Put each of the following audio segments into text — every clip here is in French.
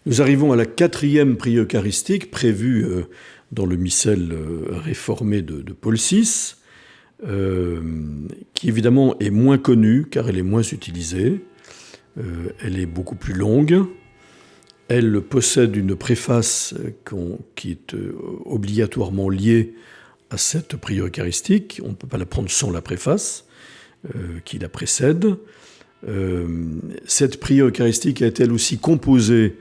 Nous arrivons à la quatrième prière eucharistique prévue dans le missel réformé de Paul VI, qui évidemment est moins connue car elle est moins utilisée. Elle est beaucoup plus longue. Elle possède une préface qui est obligatoirement liée à cette prière eucharistique. On ne peut pas la prendre sans la préface qui la précède. Cette prière eucharistique a été elle aussi composée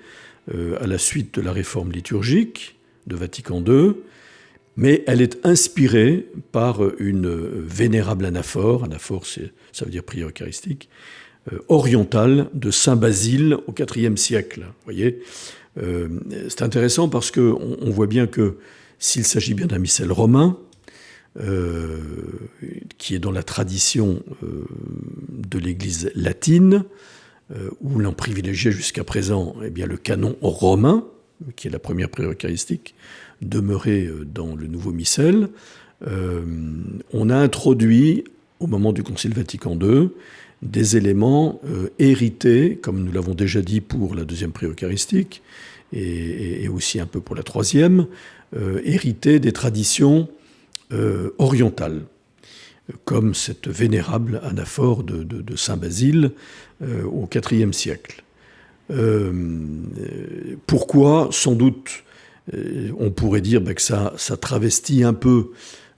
à la suite de la réforme liturgique de Vatican II, mais elle est inspirée par une vénérable anaphore. Anaphore, ça veut dire prière eucharistique, orientale de Saint Basile au IVe siècle. Vous voyez, c'est intéressant parce qu'on voit bien que s'il s'agit bien d'un missel romain, qui est dans la tradition de l'Église latine, où l'on privilégiait jusqu'à présent le canon romain, qui est la première prière eucharistique, demeurée dans le nouveau missel, on a introduit, au moment du Concile Vatican II, des éléments hérités, comme nous l'avons déjà dit pour la deuxième prière eucharistique, et aussi un peu pour la troisième, hérités des traditions orientales, comme cette vénérable anaphore de Saint Basile au IVe siècle. Pourquoi ? Sans doute, on pourrait dire que ça travestit un peu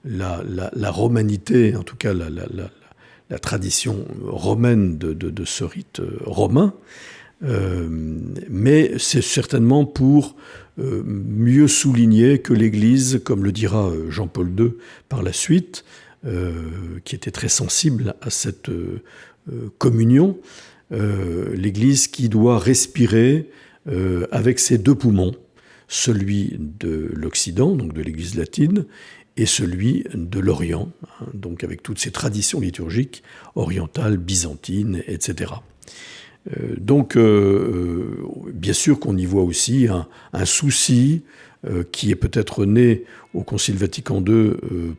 la romanité, en tout cas la tradition romaine de ce rite romain, mais c'est certainement pour mieux souligner que l'Église, comme le dira Jean-Paul II par la suite, qui était très sensible à cette communion, l'Église qui doit respirer avec ses deux poumons, celui de l'Occident, donc de l'Église latine, et celui de l'Orient, donc avec toutes ces traditions liturgiques orientales, byzantines, etc. Donc, bien sûr qu'on y voit aussi un souci qui est peut-être né au Concile Vatican II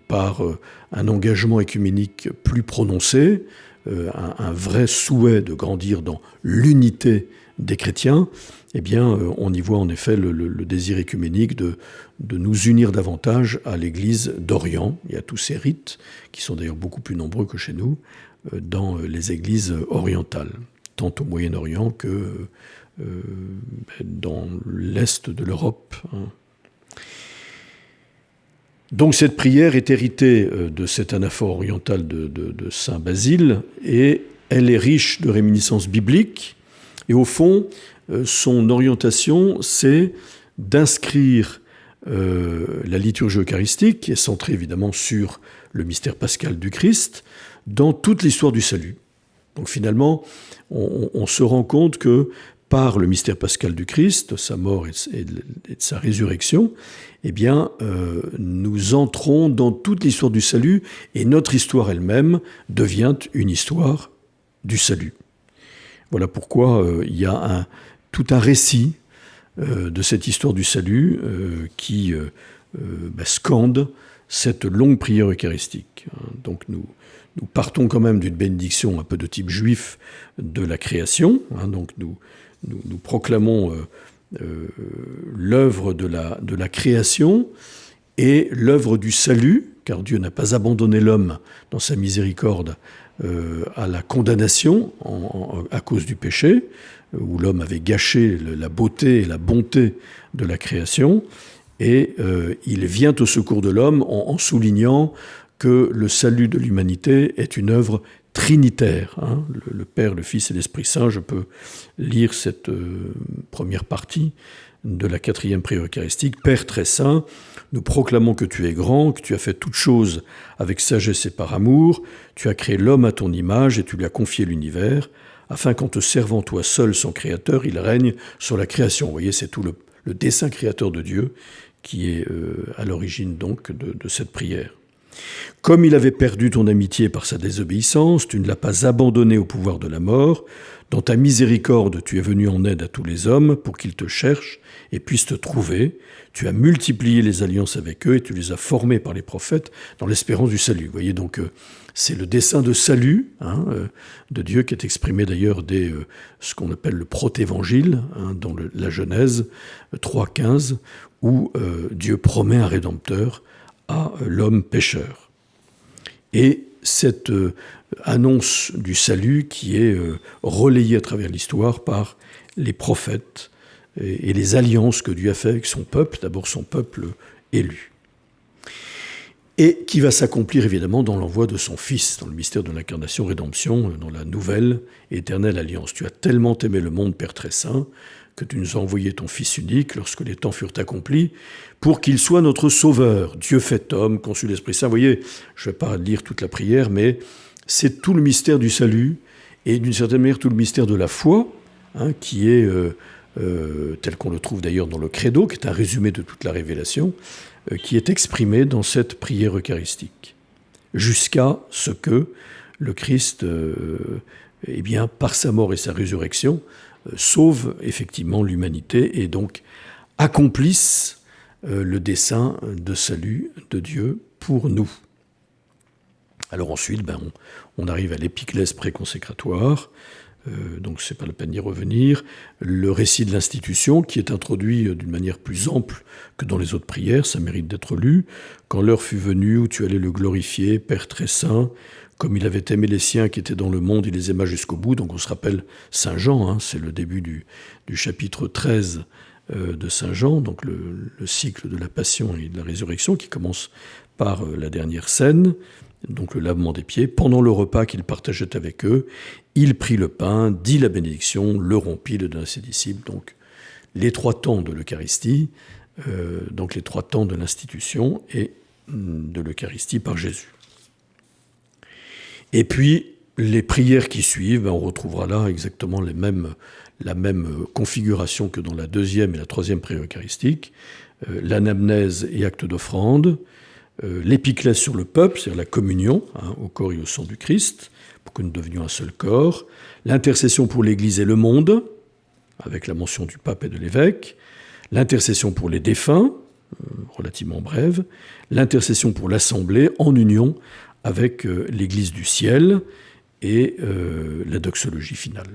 par un engagement œcuménique plus prononcé, un vrai souhait de grandir dans l'unité des chrétiens. Eh bien, on y voit en effet le désir œcuménique de nous unir davantage à l'Église d'Orient et à tous ces rites, qui sont d'ailleurs beaucoup plus nombreux que chez nous, dans les églises orientales, tant au Moyen-Orient que dans l'Est de l'Europe. Donc cette prière est héritée de cette anaphore orientale de Saint Basile, et elle est riche de réminiscences bibliques, et au fond, son orientation, c'est d'inscrire la liturgie eucharistique, qui est centrée évidemment sur le mystère pascal du Christ, dans toute l'histoire du salut. Donc finalement, on se rend compte que par le mystère pascal du Christ, sa mort et de sa résurrection, eh bien, nous entrons dans toute l'histoire du salut, et notre histoire elle-même devient une histoire du salut. Voilà pourquoi il y a tout un récit de cette histoire du salut qui scande cette longue prière eucharistique. Donc nous partons quand même d'une bénédiction un peu de type juif de la création. Donc nous proclamons l'œuvre de la création et l'œuvre du salut, car Dieu n'a pas abandonné l'homme dans sa miséricorde à la condamnation à cause du péché, où l'homme avait gâché la beauté et la bonté de la création, et il vient au secours de l'homme en soulignant que le salut de l'humanité est une œuvre trinitaire. Le Père, le Fils et l'Esprit Saint. Je peux lire cette première partie de la quatrième prière eucharistique. Père très saint, nous proclamons que tu es grand, que tu as fait toutes choses avec sagesse et par amour, tu as créé l'homme à ton image et tu lui as confié l'univers, afin qu'en te servant toi seul son créateur, il règne sur la création. Vous voyez, c'est tout le dessein créateur de Dieu qui est à l'origine donc de cette prière. Comme il avait perdu ton amitié par sa désobéissance, tu ne l'as pas abandonné au pouvoir de la mort. Dans ta miséricorde, tu es venu en aide à tous les hommes pour qu'ils te cherchent et puissent te trouver. Tu as multiplié les alliances avec eux et tu les as formés par les prophètes dans l'espérance du salut. Vous voyez donc, c'est le dessein de salut de Dieu qui est exprimé d'ailleurs dès ce qu'on appelle le protévangile, dans la Genèse 3,15, où Dieu promet un rédempteur à l'homme pécheur. Et cette annonce du salut qui est relayée à travers l'histoire par les prophètes et les alliances que Dieu a fait avec son peuple, d'abord son peuple élu. Et qui va s'accomplir évidemment dans l'envoi de son Fils, dans le mystère de l'incarnation-rédemption, dans la nouvelle et éternelle alliance. Tu as tellement aimé le monde, Père très saint, que tu nous as envoyé ton Fils unique lorsque les temps furent accomplis, pour qu'il soit notre Sauveur, Dieu fait homme, conçu de l'Esprit Saint. Vous voyez, je ne vais pas lire toute la prière, mais c'est tout le mystère du salut, et d'une certaine manière tout le mystère de la foi, qui est, tel qu'on le trouve d'ailleurs dans le Credo, qui est un résumé de toute la révélation, qui est exprimé dans cette prière eucharistique, jusqu'à ce que le Christ, par sa mort et sa résurrection, sauve effectivement l'humanité et donc accomplisse le dessein de salut de Dieu pour nous. Alors ensuite, on arrive à l'épiclèse préconsécratoire, donc c'est pas la peine d'y revenir, le récit de l'institution qui est introduit d'une manière plus ample que dans les autres prières, ça mérite d'être lu. Quand l'heure fut venue où tu allais le glorifier, Père très saint, comme il avait aimé les siens qui étaient dans le monde, il les aima jusqu'au bout. Donc on se rappelle Saint Jean, c'est le début du chapitre 13 de Saint Jean, donc le cycle de la passion et de la résurrection qui commence par la dernière scène, donc le lavement des pieds. Pendant le repas qu'il partageait avec eux, il prit le pain, dit la bénédiction, le rompit, le donna à ses disciples. Donc les trois temps de l'Eucharistie, donc les trois temps de l'institution et de l'Eucharistie par Jésus. Et puis, les prières qui suivent, on retrouvera là exactement la même configuration que dans la deuxième et la troisième prière eucharistique, l'anamnèse et acte d'offrande, l'épiclèse sur le peuple, c'est-à-dire la communion au corps et au sang du Christ, pour que nous devenions un seul corps, l'intercession pour l'Église et le monde, avec la mention du pape et de l'évêque, l'intercession pour les défunts, relativement brève, l'intercession pour l'Assemblée en union avec l'Église du ciel et la doxologie finale.